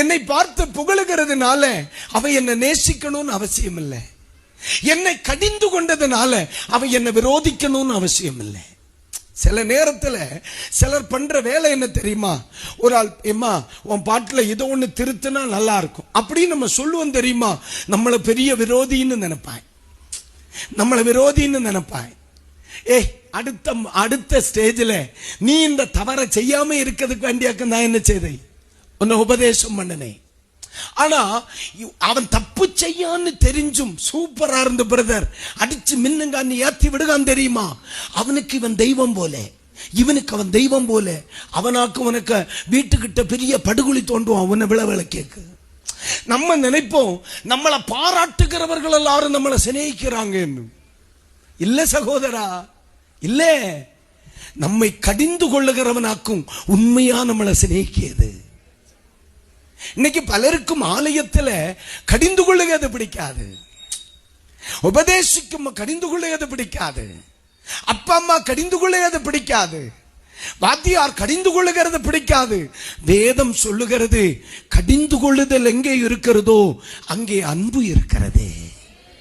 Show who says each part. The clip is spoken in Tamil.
Speaker 1: என்னை பார்த்து புகழுகிறதுனால அவன் என்னை நேசிக்கணும்னு அவசியம் இல்லை. என்னை கடிந்து கொண்டதுனால அவன் என்னை விரோதிக்கணும்னு அவசியம் இல்லை. சில நேரத்தில் சிலர் பண்ற வேலை என்ன தெரியுமா? ஒரு ஆள், ஏம்மா உன் பாட்டில் ஏதோ ஒன்று திருத்தினா நல்லா இருக்கும் அப்படின்னு நம்ம சொல்லுவோம் தெரியுமா? நம்மளை பெரிய விரோதின்னு நினைப்பாய், நம்மளை விரோதின்னு நினைப்பாய். அடுத்த ஸ்டேஜில் நீ இந்த தவறை செய்யாம இருக்கிறதுக்கு வேண்டியாக்க நான் என்ன செய்தேன்? உன்னை உபதேசம் பண்ணினேன். ஆனா அவன் தப்பு செய்யான்னு தெரிஞ்சும் சூப்பரா இருந்த பிரதர் அடிச்சு மின்னுங்க நீ ஏத்தி விடுகான் தெரியுமா? அவனுக்கு இவன் தெய்வம் போல, இவனுக்கு அவன் தெய்வம் போல. அவனாக்கு உனக்கு வீட்டுக்கிட்ட பெரிய படுகுழி தோண்டுவான் உன்னை விளவிள கேக்கு. நம்ம நினைப்போம் நம்மளை பாராட்டுகிறவர்கள் எல்லாரும் நம்மளை சிநேகிக்கிறாங்க. இல்ல சகோதரா, இல்ல. நம்மை கடிந்து கொள்ளுகிறவனாக்கும் உண்மையா நம்மளை சிநேகிக்கியது. இன்னைக்கு பலருக்கும் ஆலயத்தில் கடிந்து கொள்ளுகிறது பிடிக்காது, உபதேசிக்கும் கடிந்து கொள்ளுகிறது பிடிக்காது, அப்பா அம்மா கடிந்து கொள்ளுகிறது பிடிக்காது, வாத்தியார் கடிந்து கொள்ளுகிறது பிடிக்காது. வேதம் சொல்லுகிறது கடிந்து கொள்ளுதல் எங்கே இருக்கிறதோ அங்கே அன்பு இருக்கிறது.